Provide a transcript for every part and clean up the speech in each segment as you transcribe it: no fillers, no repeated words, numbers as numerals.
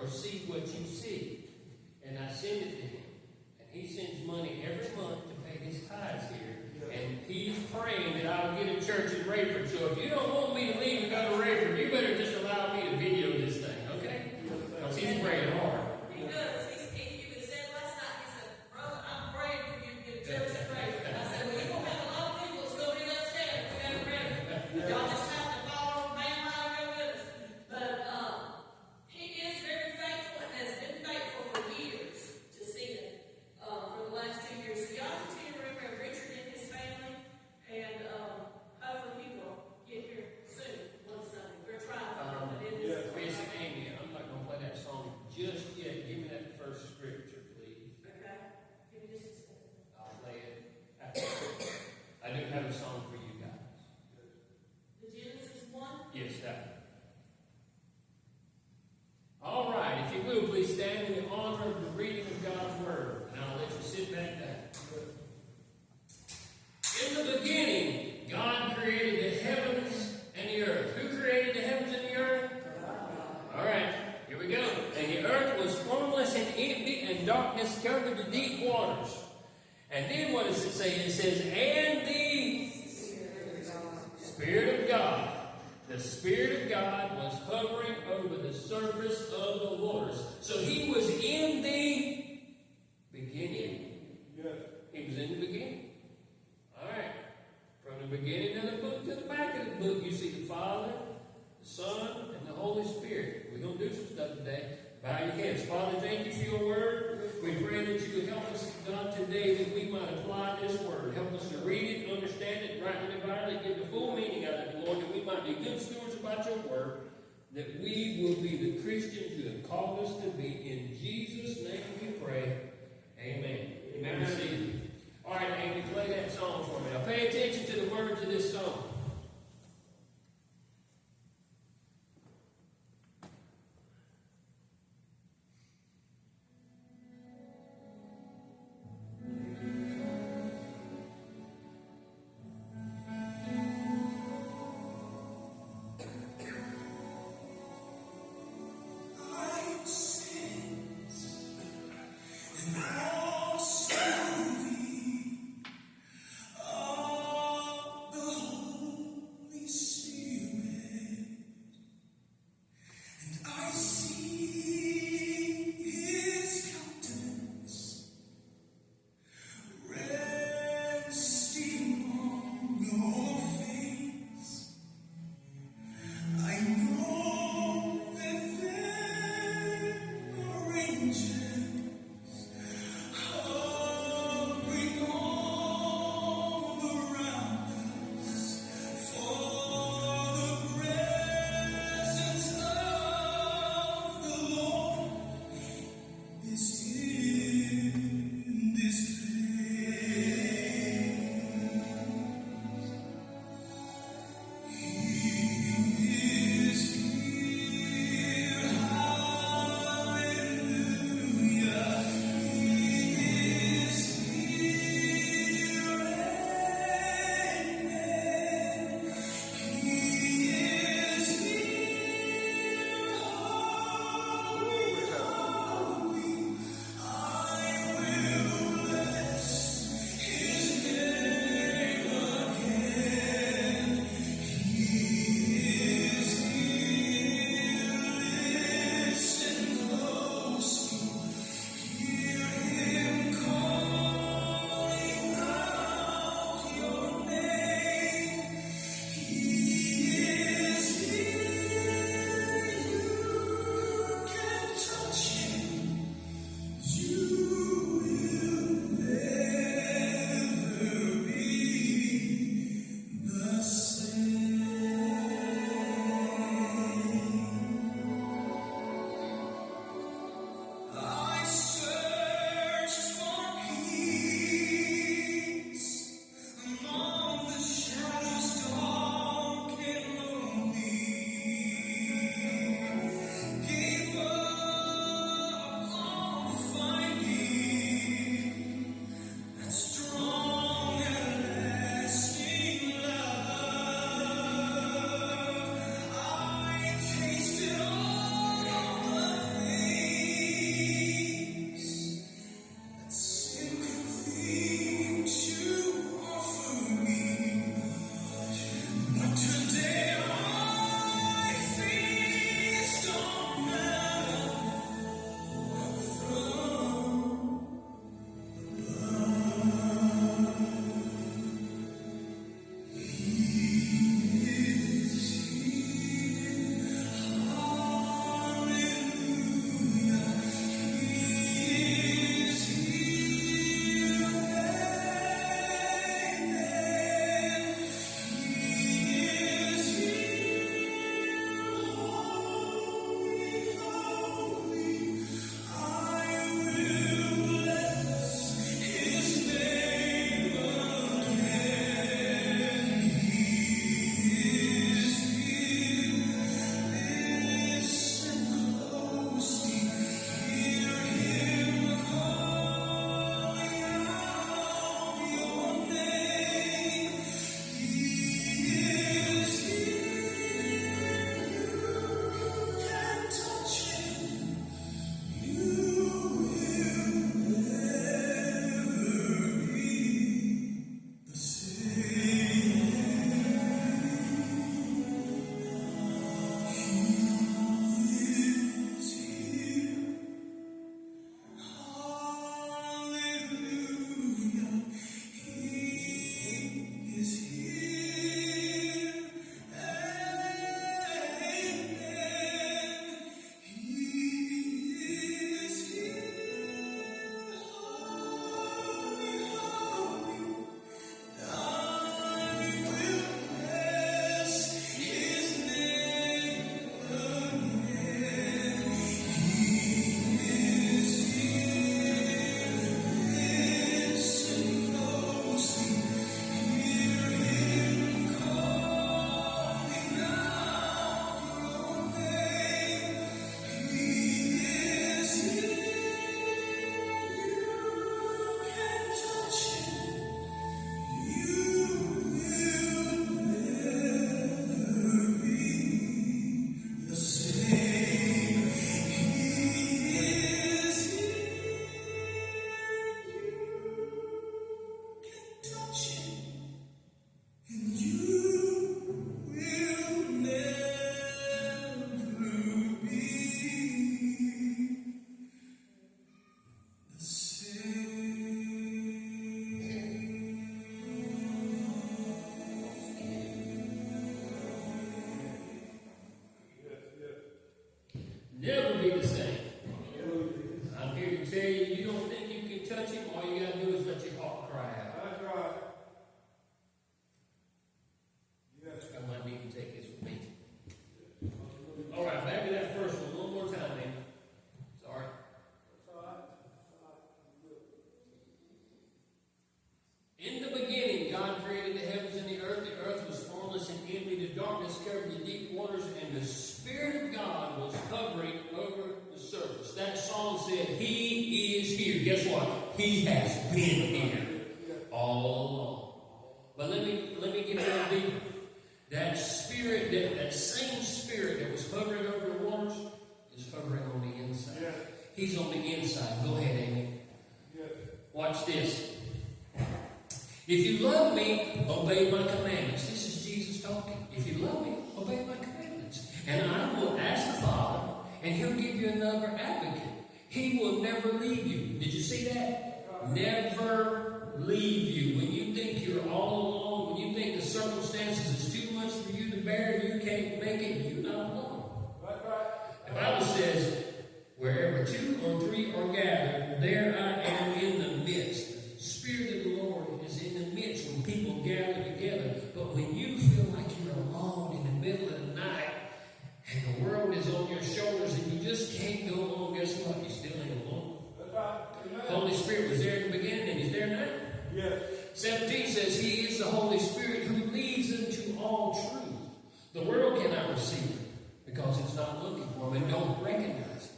or see what you see. And I send it to him. And he sends money every month to pay his tithes here. And he's praying that I'll get a church in Rayford. So if you don't want me to leave and go to Rayford, you better just allow me to video this thing, okay? Because he's praying hard. He does. He even said last night, he said, "Brother, I'm praying for you to get a church in Rayford." I said, "Well, you're going to have a lot of people that's going to be upset if we go to Rayford. Y'all just have to follow the bandwagon and go with us." But he is very faithful and has been faithful for years to see it for the last 2 years. So y'all continue to remember Richard and his family, and hopefully he will get here soon one Sunday. We're trying to find him, but it is. Miss Amy, I'm not going to play that song just yet. Give me that first scripture, please. Okay. Give me just a second. I'll play it after. I do have a song for you guys. The Genesis 1. Yes, that one. All right, if you will, please stand in the honor of the reading of God's Word. And I'll let you sit back down. In the beginning, God created the heavens and the earth. Who created the heavens and the earth? All right, here we go. And the earth was formless and empty, and darkness covered the deep waters. And then what does it say? It says, and the Spirit of God. The Spirit of God was hovering over the surface of the waters. So he was in the beginning. Yes. He was in the beginning. All right. From the beginning of the book to the back of the book, you see the Father, the Son, and the Holy Spirit. We're going to do some stuff today. Bow your heads. Father, thank you for your word. We pray that you would help us, God, today that we might apply this word. Help us to read it, understand it, rightly divide it, get the full meaning of it, Lord, that we might be good stewards about your word, that we will be the Christians you have called us to be. In Jesus' name we pray. Amen. Amen. Amen. All right, Amy, play that song for me. Now pay attention to the words of this song. And all be the same. I'm here to tell you, you don't think you can touch him, all you got to do is let your heart cry out. That's right. Yes. I might need to take this with me. All right, back to that first one more time, man. Sorry. That's all right. In the beginning, God created the heavens and the earth. The earth was formless and empty. The darkness covered the deep waters, and the Spirit of God was hovering over the surface. That song said, He is here. Guess what? He has been here all along. But let me get a little deeper. That Spirit, that same Spirit that was hovering over the waters is hovering on the inside. Yes. He's on the inside. Go ahead, Amy. Yes. Watch this. If you love me, obey my commandments. This is Jesus talking. If you love me, obey my commandments. And I will ask the Father, and He'll give you another advocate. He will never leave you. Did you see that? Never leave you. When you think you're all alone, when you think the circumstances is too much for you to bear, you can't make it, you're not alone. That's right. The Bible says, wherever 2 or 3 are gathered, there I am in the midst. The Spirit of the Lord is in the midst when people gather together. But when you feel like you're alone in the middle of the night, and the world is on your shoulders, and you just can't go on, guess what? You still ain't alone. That's right. Amen. The Holy Spirit was there in the beginning, and He's there now. Yes. 17 says, He is the Holy Spirit who leads into all truth. The world cannot receive Him because it's not looking for Him and don't recognize Him.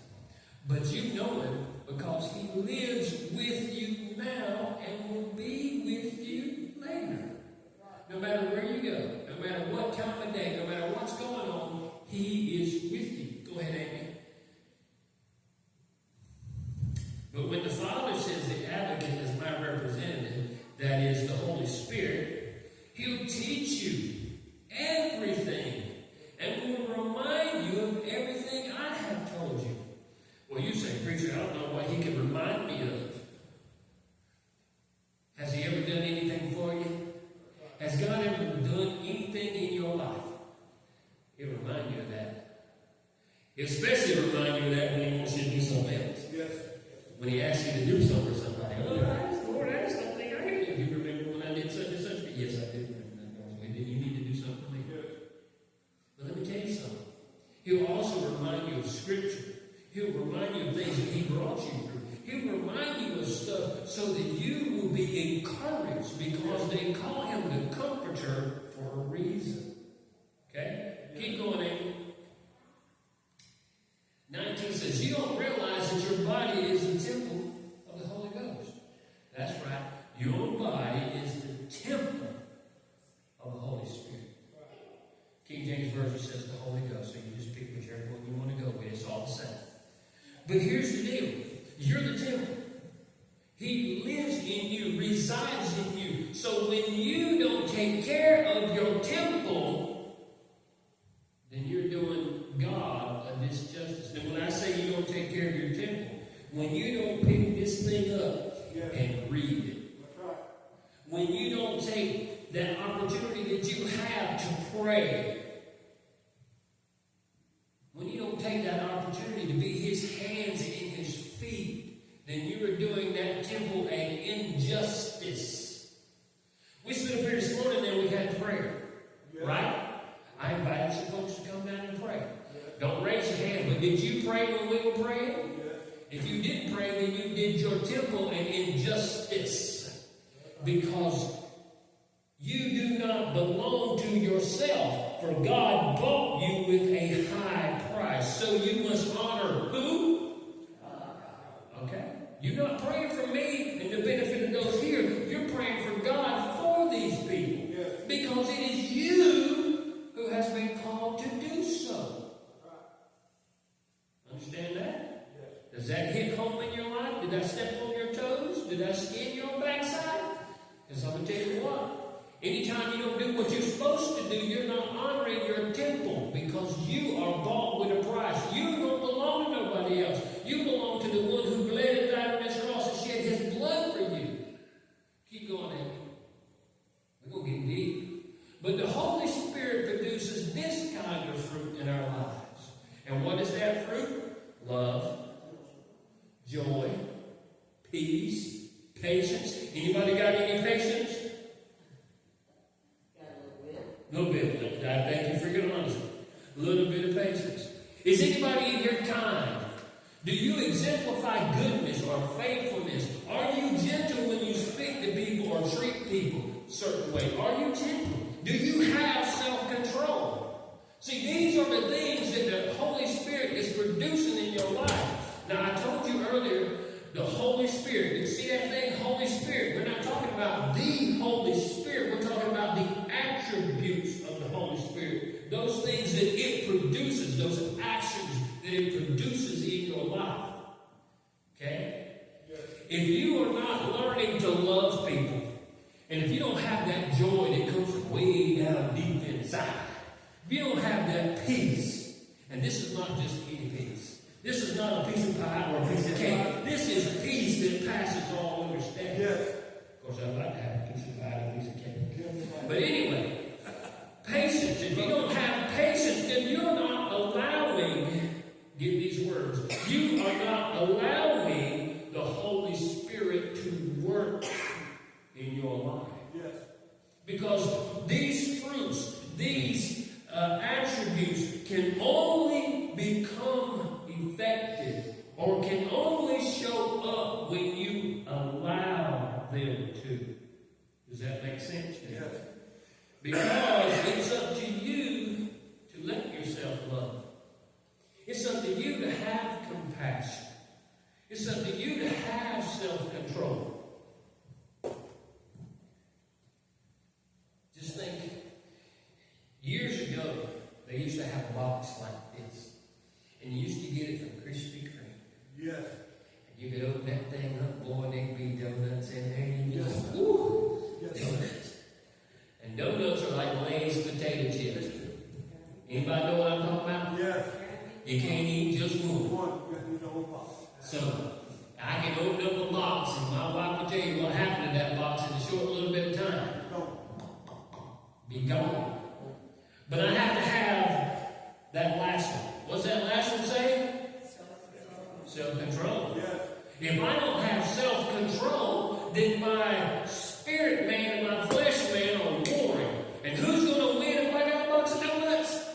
But you know Him because He lives with you now and will be with you later. No matter where you go, no matter what time of day, no matter what's going on, He is with you. Go ahead, Amy. But when the Father says the advocate is my representative, that is the Holy Spirit, He'll teach you everything and will remind you of everything I have told you. Well, you say, preacher, I don't know what He can remind me of. Has He ever done anything for you? Has God ever done anything in your life? He'll remind you of that. He'll especially remind you of that when He wants you to do something else. Yes. When He asks you to do something for somebody. Oh, Lord, I just don't think I can. Do you remember when I did such and such? Yes, I do. You need to do something for me. Yes. But let me tell you something. He'll also remind you of Scripture. He'll remind you of things that He brought you through. He'll remind you of stuff so that you will be encouraged because they call Him the Comforter for a reason. Okay? Keep going, Amy. 19 says, you don't realize that your body is the temple of the Holy Ghost. That's right. Your body is the temple of the Holy Spirit. King James Version says the Holy Ghost, so you just pick whichever one you want to go with. It's all the same. But here's the deal. You're the temple. He lives in you, resides in you. So when you don't take care of your temple, then you're doing God a disjustice. Now when I say you don't take care of your temple, when you don't pick this thing up and read it, That's right. when you don't take that opportunity that you have to pray, when you don't take that opportunity to be His hands and His feet, then you are doing that temple an injustice. We stood up here this morning and we had prayer. Yes. Right? I invited some folks to come down and pray. Don't raise your hand, but did you pray when we were praying? Yes. If you didn't pray, then you did your temple an injustice. Because you do not belong to yourself, for God bought you with a high price. So you must honor who? Okay? You're not praying for me and the benefit of those here. You're praying for God for these people. Yes. Because it is you who has been called to do so. Understand that? Yes. Does that hit home in your life? Did I step on your toes? Did I skin your backside? Because I'm going to tell you what. Anytime you don't do what you're supposed to do, you're not honoring your temple because you are bought with a price. You don't belong to nobody else. You belong to the one who bled and died on this cross and shed His blood for you. Keep going, Amy. We're going to get deep. But the Holy Spirit produces this kind of fruit in our lives. And what is that fruit? Love. Is anybody in here kind? Do you exemplify goodness or faithfulness? Are you gentle when you speak to people or treat people a certain way? Are you gentle? Do you have self-control? See, these are the things that the Holy Spirit is producing in your life. Now, I told you earlier, the Holy Spirit. You see that thing, Holy Spirit? We're not talking about the Holy Spirit. We're talking about the attributes of the Holy Spirit. Those things that it produces, those actions that it produces in your life. Okay? Yes. If you are not learning to love people, and if you don't have that joy that comes from way down deep inside, if you don't have that peace, and this is not just any peace. This is not a piece of pie or a piece of cake. This is peace that passes all understanding. Yes. Of course, I'd like to have a piece of pie and a piece of cake. But anyway, patience. If you don't have patience, then you're not allowing, get these words, you are not allowing the Holy Spirit to work in your life. Yes. Because these fruits, these attributes can only become effective or can only show up when you allow them to. Does that make sense to you? Yes. Because it's up to you to let yourself love. It's up to you to have compassion. It's up to you to have self-control. Just think, years ago, they used to have a box like this. And you used to get it from Krispy Kreme. Yes. And you could open that thing up, boy, there'd be donuts in there. And you Yes. just, woo, Yes. donuts. And donuts are like Lay's potato chips. Anybody know what I'm talking about? Yes. You can't eat just one. One. Yes, you know what? So, I can open up a box, and my wife will tell you what happened to that box in a short little bit of time. No. Be gone. But I have to have that last one. What's that last one say? Self-control. Yes. If I don't have self-control, then my spirit man and my flesh man are warring. And who's going to win if I got a box of donuts?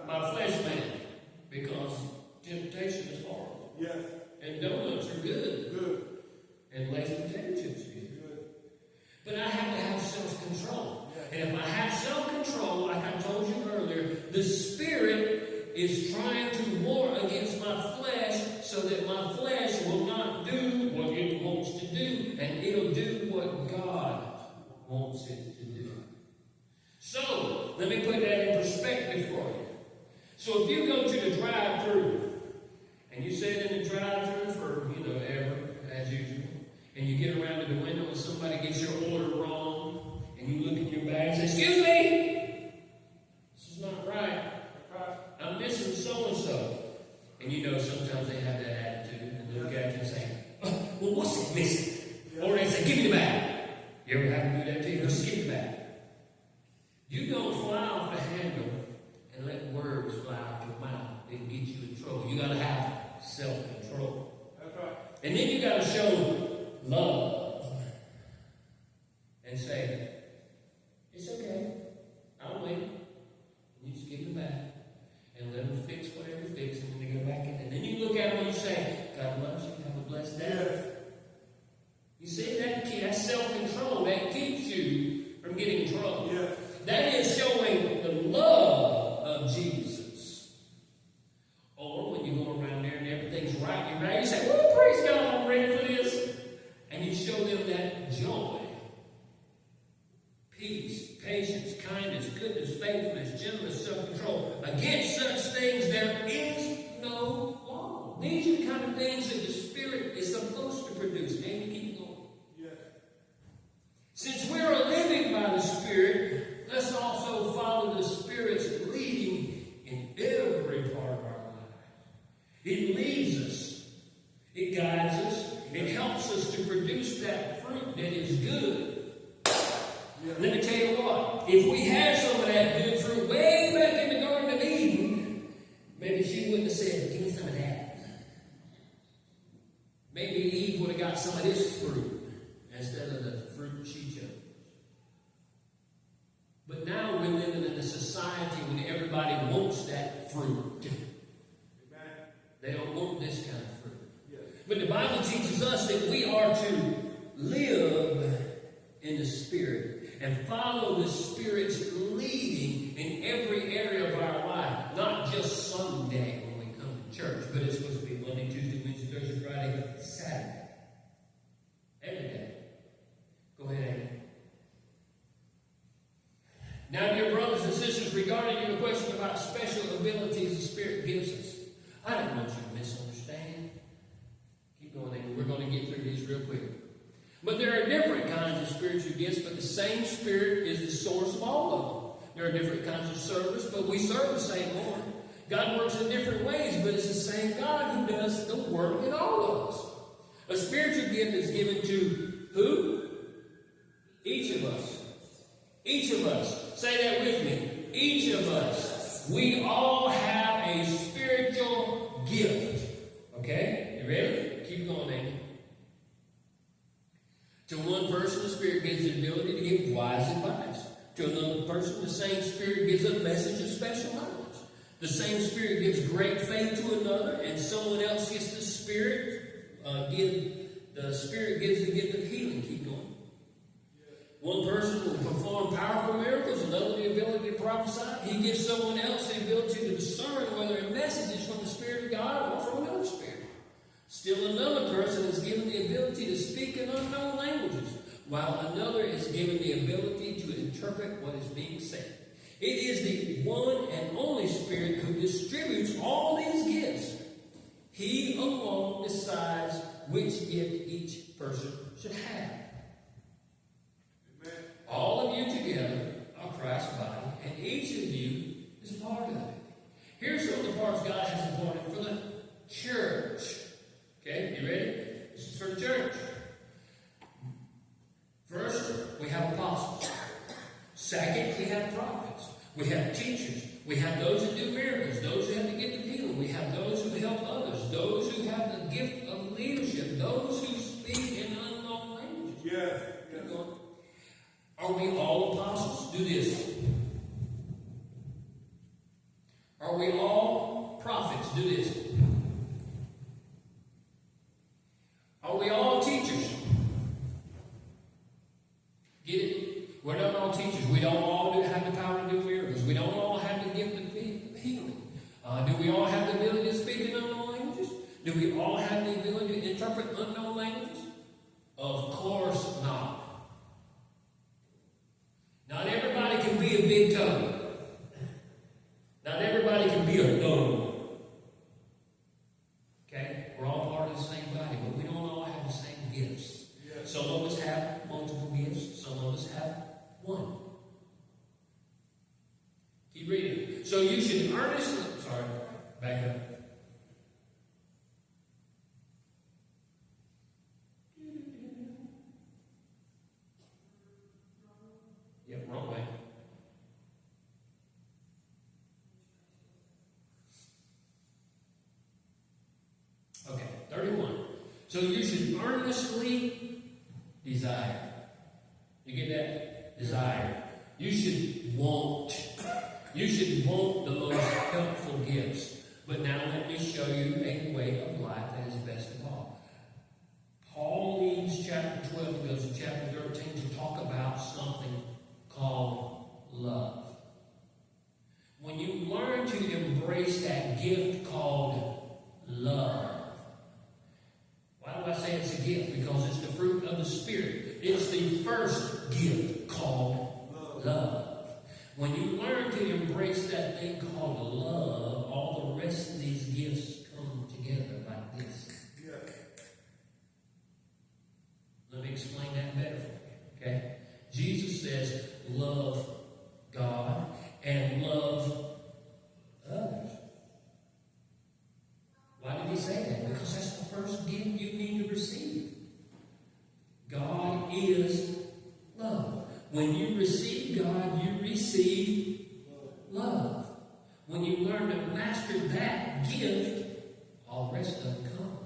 My flesh man. Because temptation is horrible. Yes. And donuts are good. Good. And Lay's potato chips are good. Good. But I have to have self-control. Yes. And if I have self-control, like I told you earlier, the Spirit is trying to war against my flesh so that my flesh will not do what it wants to do, and it'll do what God wants it to do. So, let me put that in perspective for you. So if you go to the drive-thru, and you sit in the drive-thru for, ever, as usual, and you get around to the window and somebody gets your order wrong, and you look at your bag and say, "Excuse me, this is not right. I'm missing so-and-so." And sometimes they have that attitude, and they look at you and say, "Well, what's it missing?" Or they say, "Give me the bag." You ever have to do that to you? Just give me the bag. You don't fly off the handle and let words fly out your mouth and get you in trouble. You got to have self-control. That's right. And then you got to show love and say, "It's okay, I'll wait." And you just give them back and let them fix whatever fix, and then they go back in. And then you look at them and you say, "God loves you, have a blessed day." Yes. You see, that's self-control. That keeps you from getting in trouble. Yes. That is showing the love of Jesus. Or when you go around there and everything's right, you're ready, you say, "Well, praise God, I'm ready for this." And you show them that joy, peace, patience, kindness, goodness, faithfulness, gentleness, self-control. Against such things there is no law. These are the kind of things that the Spirit is supposed to produce. Maybe keep going. Yes. Since we are living by the Spirit, let's also follow the Spirit's leading in every part of our life. It leads us. It guides us. It helps us to produce that fruit that is good. Yes. Let me tell you what. If we had some of that good fruit way back in the Garden of Eden, maybe she wouldn't have said, "Give me some of that." Maybe Eve would have got some of this fruit instead of the fruit she chose. But now we're living in a society when everybody wants that fruit. But the Bible teaches us that we are to live in the Spirit and follow the Spirit's leading in every area of our life. Not just Sunday when we come to church, but it's supposed to be Monday, Tuesday, Wednesday, Thursday, Friday, Saturday. Every day. Go ahead, Amy. Now, dear brothers and sisters, regarding your question about special abilities the Spirit gives us, I don't want you to misunderstand. Keep going, Amy. We're going to get through these real quick. But there are different kinds of spiritual gifts, but the same Spirit is the source of all of them. There are different kinds of service, but we serve the same Lord. God works in different ways, but it's the same God who does the work in all of us. A spiritual gift is given to who? Each of us. Each of us. Say that with me. Each of us. We all have a spiritual gift. Okay? You ready? Keep going, Amy. To one person, the Spirit gives the ability to give wise advice. To another person, the same Spirit gives a message of special knowledge. The same Spirit gives great faith to another, and someone else gets the Spirit gives the gift of healing. Keep going. One person will perform powerful miracles, another the ability to prophesy. He gives someone else the ability to discern whether a message is from the Spirit of God or from another spirit. Still another person is given the ability to speak in unknown languages, while another is given the ability to interpret what is being said. It is the one and only Spirit who distributes all these gifts. He alone decides which gift each person should have. Amen. All of you together are Christ's body, and each of you is a part of it. Here's some of the parts God has appointed for the church. Okay, you ready? This is for the church. First, we have apostles. Second, we have prophets. We have teachers. We have those who do miracles, those who have the gift of healing. We have those who help others, those who have the gift of leadership, those who speak in unknown languages. Yes. Are we all apostles? Do this. Are we all prophets? Do this. Are we all teachers? Get it? We're not all teachers. We don't all have the power to do miracles. We don't all have the gift of healing. Do we all have the ability to speak in unknown languages? Do we all have the ability to interpret unknown languages? Of course not. Not everybody can be a big tongue. Not everybody can be a tongue. Okay? We're all part of the same body, but we don't all have the same gifts. Yes. Some of us have multiple gifts. Some of us have one. Keep reading. So you should earnestly... Sorry, back up. Yep, wrong way. Okay, 31. So you should earnestly desire. You get that? Desire. You should want. You should want the most helpful gifts. But now let me show you a way of life that is best of all. Paul leaves chapter 12 and goes to chapter 13 to talk about something called love. When you learn to embrace that gift called love. Why do I say it's a gift? Because it's the fruit of the Spirit. It's the first gift called love. When you learn to embrace that thing called love, all the rest of these gifts come together like this. Yes. Let me explain that better for you. Okay? Jesus says, love God and love others. Why did he say that? Because that's the first gift you need to receive. God is love. When you receive God, you receive love. When you learn to master that gift, all the rest of them come.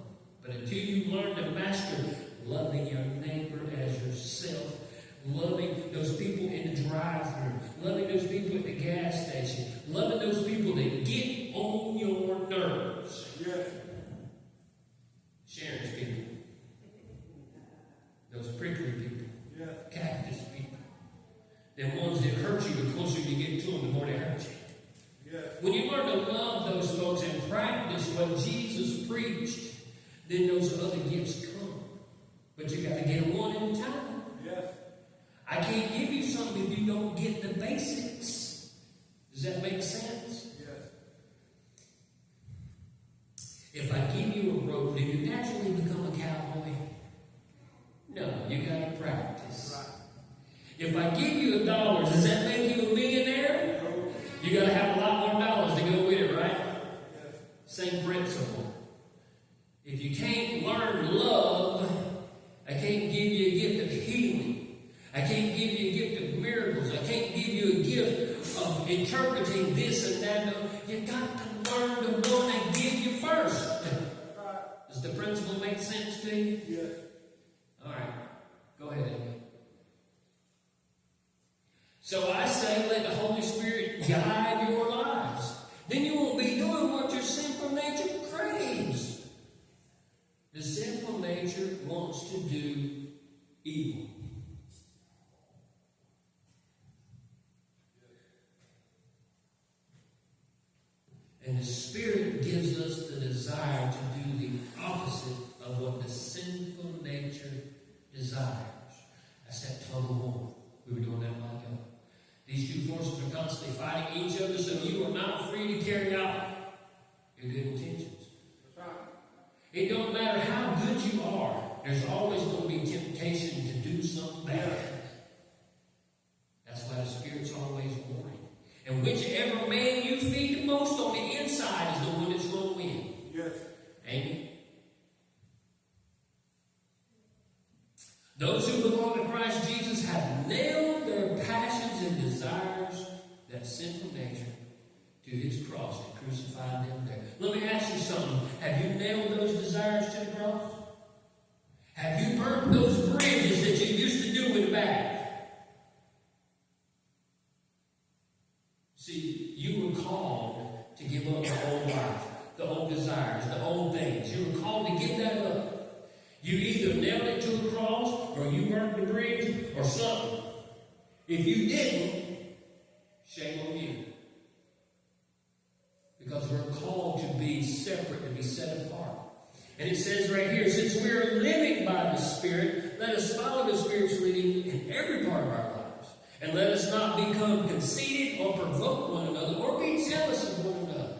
But until you learn to master loving your neighbor as yourself, loving those people in the drive-thru, loving those people at the gas station, loving those people that get on your nerves. Yes. Sharon's what Jesus preached, then those other gifts come. But you got to get them one at a time. Yes. I can't give you something if you don't get the basics. Does that make sense? Yes. If I give you a rope, do you naturally become a cowboy? No, you got to practice. Right. If I give you $1, does that make you a millionaire? No. You got to have a lot more dollars to go with it, right? Yes. Same principle. If you can't learn love, I can't give you a gift of healing. I can't give you a gift of miracles. I can't give you a gift of interpreting this and that. No, you got to learn the one I give you first. Right. Does the principle make sense to you? Yes. All right. Go ahead, Amy. So I say, let the Holy Spirit guide your lives. Then you won't be doing what your sinful nature craves. The sinful nature wants to do evil. And the Spirit gives us the desire to do the opposite of what the sinful nature desires. That's that tug of war. We were doing that a while ago. These two forces are constantly fighting each other, so you are not free to carry out your good intentions. That's right. It don't matter how good you are, there's always going to be temptation to do something bad. That's why the Spirit's always warning. And whichever man you feed the most on the inside is the one that's going to win. Yes. Amy? Those who belong to Christ Jesus have nailed their passions and desires, that sinful nature, to his cross and crucified them there. Let me ask you something. Have you nailed those desires to the cross? Have you burnt those bridges that you used to do in the back? See, you were called to give up the old life, the old desires, the old things. You were called to give that up. You either nailed it to a cross, or you burnt the bridge, or something. If you didn't, shame on you. Because we're called to be separate, to be set apart. And it says right here, since we are living by the Spirit, let us follow the Spirit's leading in every part of our lives. And let us not become conceited or provoke one another or be jealous of one another.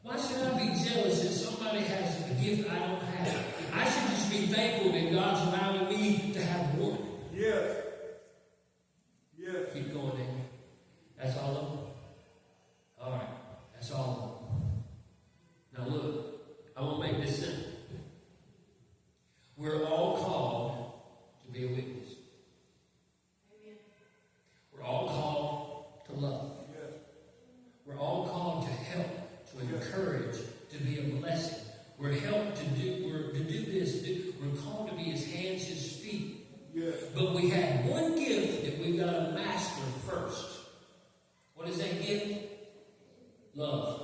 Why should I be jealous if somebody has a gift I don't have? I should just be thankful that God's allowing me to have one. Yes. Yes. Keep going, Amy. That's all of them? All right. That's all of them. Now look, I want to make this simple. We're all called to be a witness. Amen. We're all called to love. Yes. We're all called to help, to encourage, to be a blessing. We're helped to do this. We're called to be his hands, his feet. Yes. But we have one gift that we've got to master first. What is that gift? Love.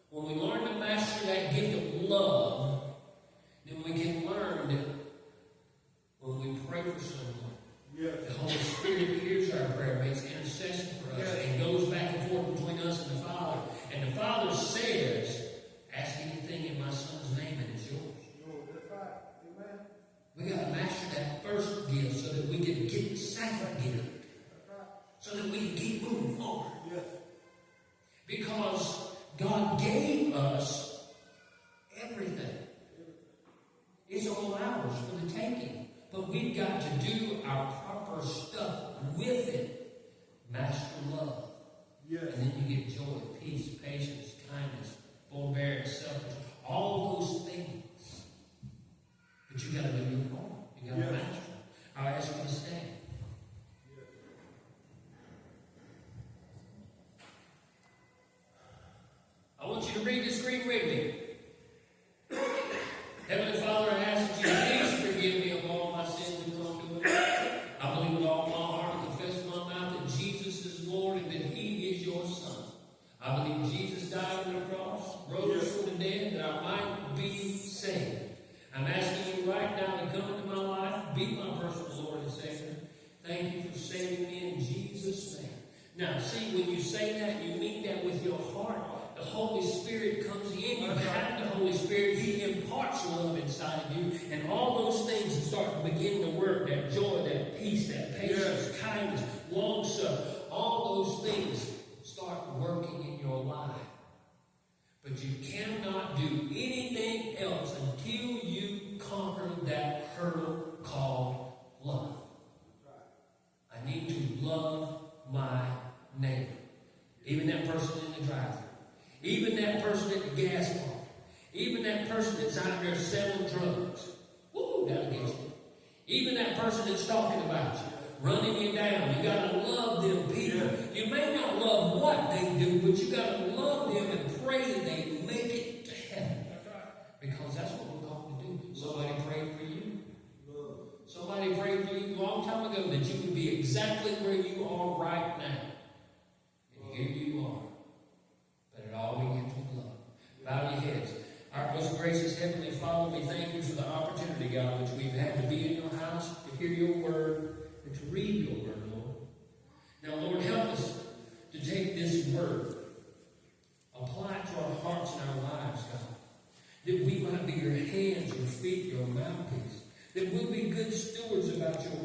When we learn to master that gift of love, then we can learn that when we pray for someone, Yes. the Holy Spirit hears our prayer, makes intercession for us, and goes back and forth between us and the Father. And the Father says, ask anything in my Son's name and it's yours. That's right. Amen. We got to master that first gift so that we can get the second gift. That's right. So that we can keep moving forward. Yes. Because God gave us everything. It's all ours for the taking. But we've got to do our proper stuff with it. Master love. Yes. And then you get joy, peace, patience, kindness, forbearance, selfishness. All those things. But you got to do your part. You got to master them. I'll ask you to stand. I want you to read the screen with me. Heavenly Father, I ask that you please forgive me of all my sins and wrongdoing. I believe with all my heart and confess with my mouth that Jesus is Lord and that he is your Son. I believe Jesus died on the cross, rose from the dead, that I might be saved. I'm asking you right now to come into my life, be my personal Lord and Savior. Thank you for saving me in Jesus' name. Now, see, when you say that, you mean that with your heart. The Holy Spirit comes in, you heart's love inside of you, and all those things start to begin to work. That joy, that peace, that patience, kindness, long suffering, all those things start working in your life. But you cannot do anything else until you conquer that hurdle called love. I need to love my neighbor. Even that person in the drive-thru. Even that person at the gas pump. Even that person that's out there selling drugs. Woo, that gets me. Even that person that's talking about you, running you down. You got to love them people. You may not love what they do, but you got to love them and pray that they make it to heaven. Because that's what we're called to do. Somebody prayed for you. Somebody prayed for you a long time ago that you would be exactly where you are right now. And here you are. But it all begins with love. Bow your heads. Our most gracious Heavenly Father, we thank you for the opportunity, God, which we've had to be in your house, to hear your word, and to read your word, Lord. Now, Lord, help us to take this word, apply it to our hearts and our lives, God, that we might be your hands, your feet, your mouthpiece, that we'll be good stewards about your